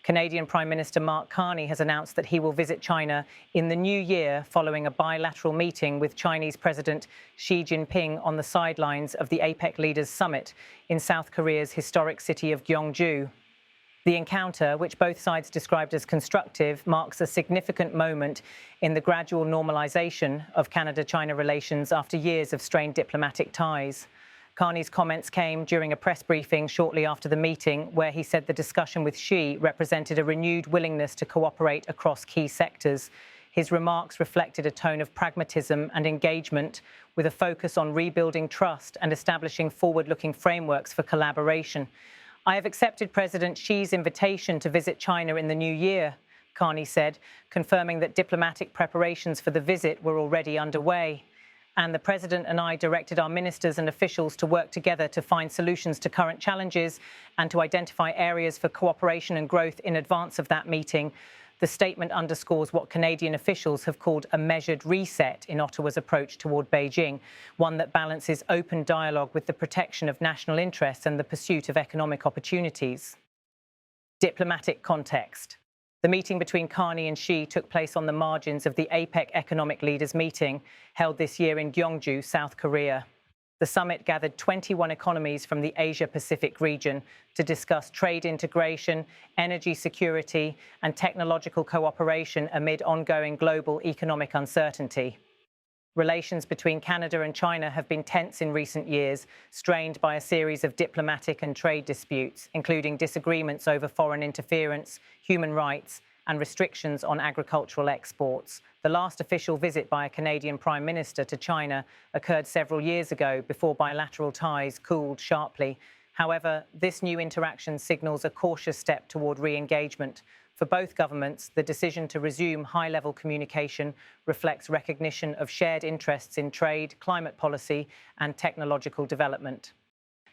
Canadian Prime Minister Mark Carney has announced that he will visit China in the new year following a bilateral meeting with Chinese President Xi Jinping on the sidelines of the APEC Leaders Summit in South Korea's historic city of Gyeongju. The encounter, which both sides described as constructive, marks a significant moment in the gradual normalization of Canada-China relations after years of strained diplomatic ties. Carney's comments came during a press briefing shortly after the meeting, where he said the discussion with Xi represented a renewed willingness to cooperate across key sectors. His remarks reflected a tone of pragmatism and engagement, with a focus on rebuilding trust and establishing forward-looking frameworks for collaboration. "I have accepted President Xi's invitation to visit China in the new year," Carney said, confirming that diplomatic preparations for the visit were already underway. "And the President and I directed our ministers and officials to work together to find solutions to current challenges and to identify areas for cooperation and growth in advance of that meeting." The statement underscores what Canadian officials have called a measured reset in Ottawa's approach toward Beijing, one that balances open dialogue with the protection of national interests and the pursuit of economic opportunities. Diplomatic context. The meeting between Carney and Xi took place on the margins of the APEC Economic Leaders meeting held this year in Gyeongju, South Korea. The summit gathered 21 economies from the Asia-Pacific region to discuss trade integration, energy security, and technological cooperation amid ongoing global economic uncertainty. Relations between Canada and China have been tense in recent years, strained by a series of diplomatic and trade disputes, including disagreements over foreign interference, human rights, and restrictions on agricultural exports. The last official visit by a Canadian Prime Minister to China occurred several years ago before bilateral ties cooled sharply. However, this new interaction signals a cautious step toward re-engagement. For both governments, the decision to resume high-level communication reflects recognition of shared interests in trade, climate policy, and technological development.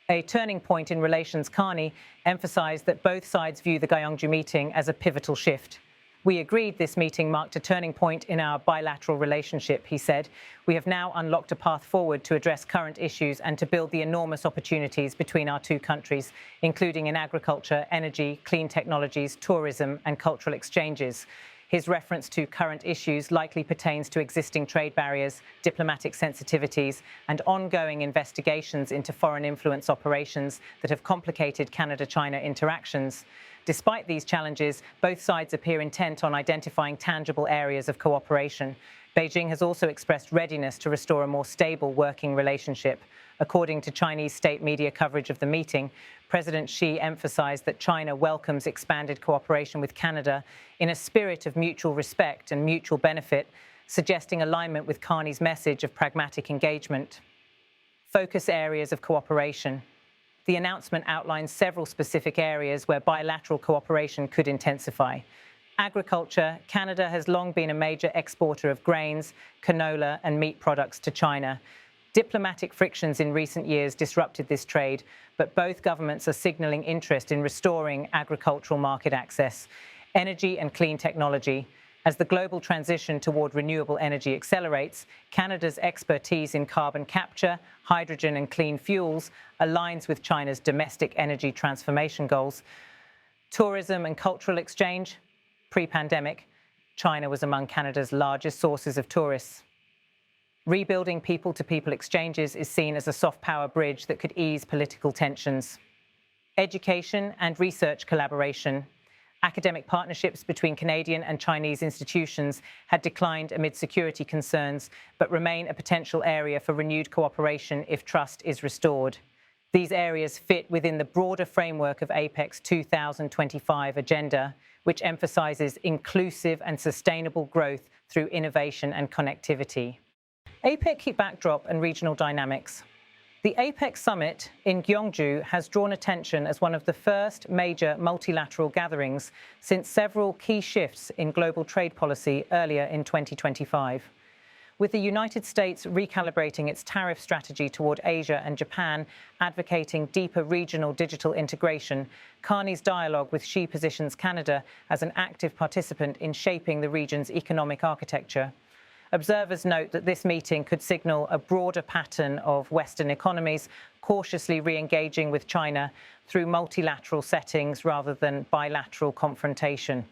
A turning point in relations, Carney emphasized that both sides view the Gyeongju meeting as a pivotal shift. "We agreed this meeting marked a turning point in our bilateral relationship," he said. "We have now unlocked a path forward to address current issues and to build the enormous opportunities between our two countries, including in agriculture, energy, clean technologies, tourism, and cultural exchanges." His reference to current issues likely pertains to existing trade barriers, diplomatic sensitivities, and ongoing investigations into foreign influence operations that have complicated Canada-China interactions. Despite these challenges, both sides appear intent on identifying tangible areas of cooperation. Beijing has also expressed readiness to restore a more stable working relationship. According to Chinese state media coverage of the meeting, President Xi emphasized that China welcomes expanded cooperation with Canada in a spirit of mutual respect and mutual benefit, suggesting alignment with Carney's message of pragmatic engagement. Focus areas of cooperation. The announcement outlines several specific areas where bilateral cooperation could intensify. Agriculture. Canada has long been a major exporter of grains, canola, and meat products to China. Diplomatic frictions in recent years disrupted this trade, but both governments are signaling interest in restoring agricultural market access. Energy and clean technology. As the global transition toward renewable energy accelerates, Canada's expertise in carbon capture, hydrogen, and clean fuels aligns with China's domestic energy transformation goals. Tourism and cultural exchange. Pre-pandemic, China was among Canada's largest sources of tourists. Rebuilding people-to-people exchanges is seen as a soft power bridge that could ease political tensions. Education and research collaboration. Academic partnerships between Canadian and Chinese institutions had declined amid security concerns, but remain a potential area for renewed cooperation if trust is restored. These areas fit within the broader framework of APEC's 2025 agenda, which emphasizes inclusive and sustainable growth through innovation and connectivity. APEC backdrop and regional dynamics. The APEC Summit in Gyeongju has drawn attention as one of the first major multilateral gatherings since several key shifts in global trade policy earlier in 2025. With the United States recalibrating its tariff strategy toward Asia and Japan advocating deeper regional digital integration, Carney's dialogue with Xi positions Canada as an active participant in shaping the region's economic architecture. Observers note that this meeting could signal a broader pattern of Western economies cautiously re-engaging with China through multilateral settings rather than bilateral confrontation.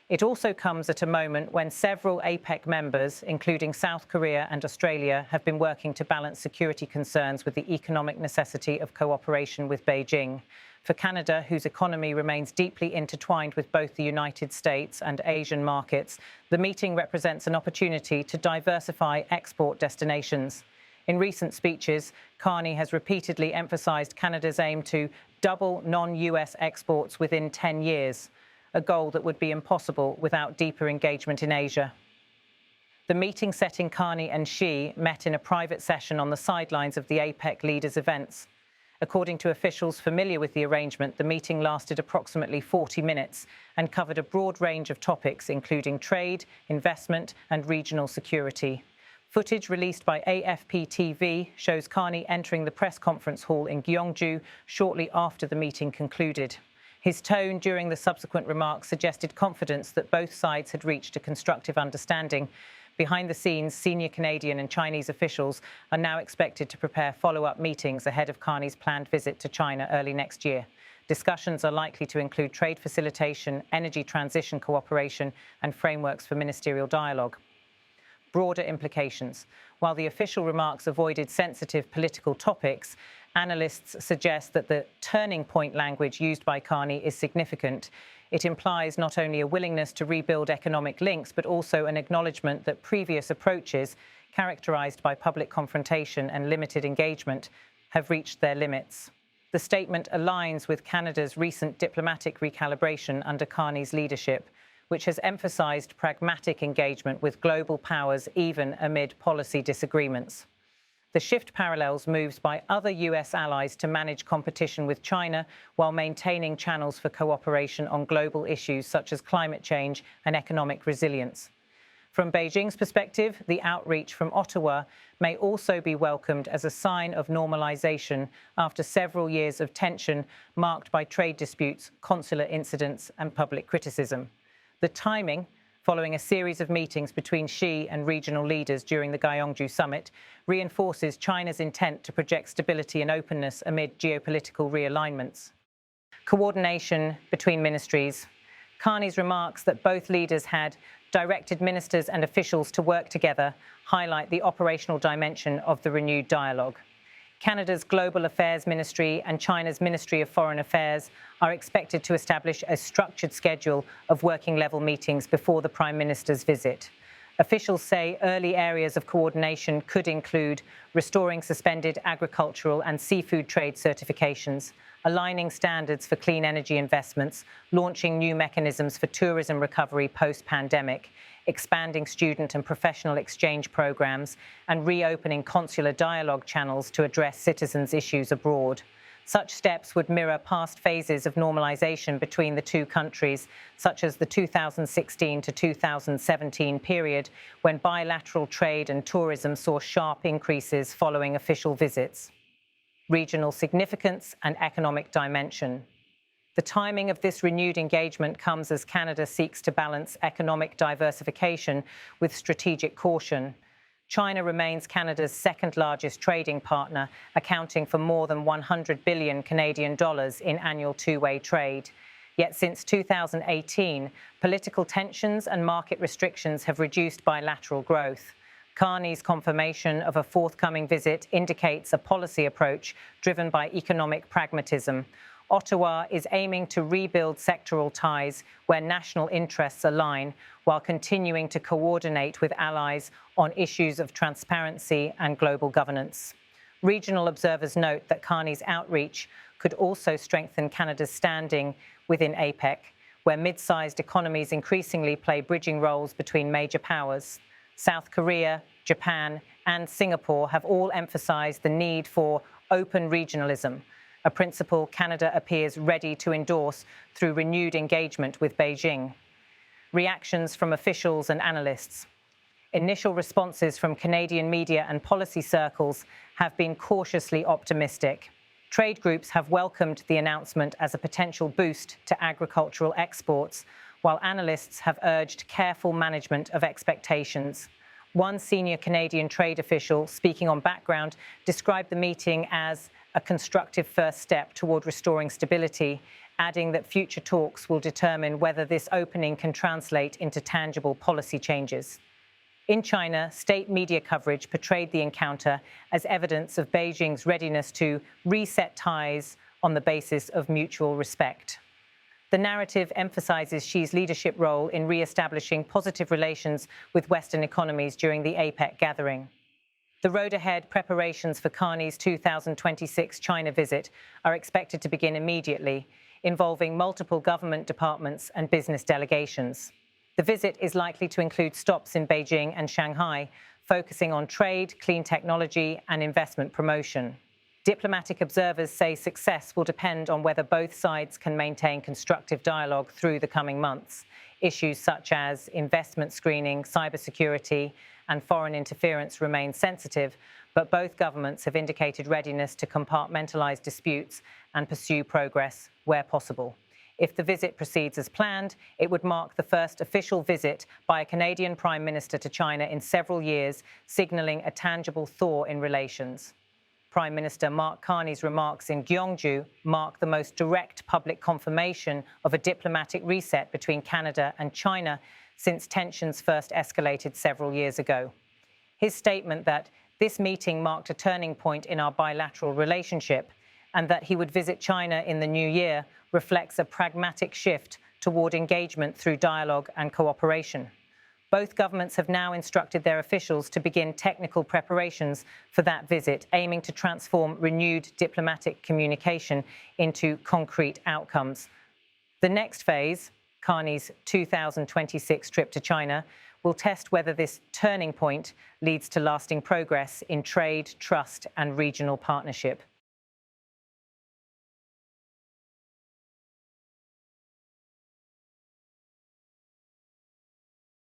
It also comes at a moment when several APEC members, including South Korea and Australia, have been working to balance security concerns with the economic necessity of cooperation with Beijing. For Canada, whose economy remains deeply intertwined with both the United States and Asian markets, the meeting represents an opportunity to diversify export destinations. In recent speeches, Carney has repeatedly emphasized Canada's aim to double non-US exports within 10 years, a goal that would be impossible without deeper engagement in Asia. The meeting setting Carney and Xi met in a private session on the sidelines of the APEC leaders' events. According to officials familiar with the arrangement, the meeting lasted approximately 40 minutes and covered a broad range of topics, including trade, investment, and regional security. Footage released by AFP TV shows Carney entering the press conference hall in Gyeongju shortly after the meeting concluded. His tone during the subsequent remarks suggested confidence that both sides had reached a constructive understanding. Behind the scenes, senior Canadian and Chinese officials are now expected to prepare follow-up meetings ahead of Carney's planned visit to China early next year. Discussions are likely to include trade facilitation, energy transition cooperation, and frameworks for ministerial dialogue. Broader implications. While the official remarks avoided sensitive political topics, analysts suggest that the turning point language used by Carney is significant. It implies not only a willingness to rebuild economic links, but also an acknowledgement that previous approaches, characterized by public confrontation and limited engagement, have reached their limits. The statement aligns with Canada's recent diplomatic recalibration under Carney's leadership, which has emphasized pragmatic engagement with global powers even amid policy disagreements. The shift parallels moves by other US allies to manage competition with China while maintaining channels for cooperation on global issues such as climate change and economic resilience. From Beijing's perspective, the outreach from Ottawa may also be welcomed as a sign of normalization after several years of tension marked by trade disputes, consular incidents, and public criticism. The timing, following a series of meetings between Xi and regional leaders during the Gyeongju Summit, reinforces China's intent to project stability and openness amid geopolitical realignments. Coordination between ministries. Carney's remarks that both leaders had directed ministers and officials to work together highlight the operational dimension of the renewed dialogue. Canada's Global Affairs Ministry and China's Ministry of Foreign Affairs are expected to establish a structured schedule of working-level meetings before the Prime Minister's visit. Officials say early areas of coordination could include restoring suspended agricultural and seafood trade certifications, aligning standards for clean energy investments, launching new mechanisms for tourism recovery post-pandemic, expanding student and professional exchange programs, and reopening consular dialogue channels to address citizens' issues abroad. Such steps would mirror past phases of normalization between the two countries, such as the 2016 to 2017 period, when bilateral trade and tourism saw sharp increases following official visits. Regional significance and economic dimension. The timing of this renewed engagement comes as Canada seeks to balance economic diversification with strategic caution. China remains Canada's second-largest trading partner, accounting for more than 100 billion Canadian dollars in annual two-way trade. Yet since 2018, political tensions and market restrictions have reduced bilateral growth. Carney's confirmation of a forthcoming visit indicates a policy approach driven by economic pragmatism. Ottawa is aiming to rebuild sectoral ties where national interests align, while continuing to coordinate with allies on issues of transparency and global governance. Regional observers note that Carney's outreach could also strengthen Canada's standing within APEC, where mid-sized economies increasingly play bridging roles between major powers. South Korea, Japan, and Singapore have all emphasized the need for open regionalism, a principle Canada appears ready to endorse through renewed engagement with Beijing. Reactions from officials and analysts. Initial responses from Canadian media and policy circles have been cautiously optimistic. Trade groups have welcomed the announcement as a potential boost to agricultural exports, while analysts have urged careful management of expectations. One senior Canadian trade official, speaking on background, described the meeting as a constructive first step toward restoring stability, adding that future talks will determine whether this opening can translate into tangible policy changes. In China, state media coverage portrayed the encounter as evidence of Beijing's readiness to reset ties on the basis of mutual respect. The narrative emphasizes Xi's leadership role in re-establishing positive relations with Western economies during the APEC gathering. The road ahead preparations for Carney's 2026 China visit are expected to begin immediately, involving multiple government departments and business delegations. The visit is likely to include stops in Beijing and Shanghai, focusing on trade, clean technology, and investment promotion. Diplomatic observers say success will depend on whether both sides can maintain constructive dialogue through the coming months. Issues such as investment screening, cybersecurity, and foreign interference remain sensitive, but both governments have indicated readiness to compartmentalize disputes and pursue progress where possible. If the visit proceeds as planned, it would mark the first official visit by a Canadian Prime Minister to China in several years, signaling a tangible thaw in relations. Prime Minister Mark Carney's remarks in Gyeongju mark the most direct public confirmation of a diplomatic reset between Canada and China since tensions first escalated several years ago. His statement that this meeting marked a turning point in our bilateral relationship and that he would visit China in the new year reflects a pragmatic shift toward engagement through dialogue and cooperation. Both governments have now instructed their officials to begin technical preparations for that visit, aiming to transform renewed diplomatic communication into concrete outcomes. The next phase, Carney's 2026 trip to China, will test whether this turning point leads to lasting progress in trade, trust, and regional partnership.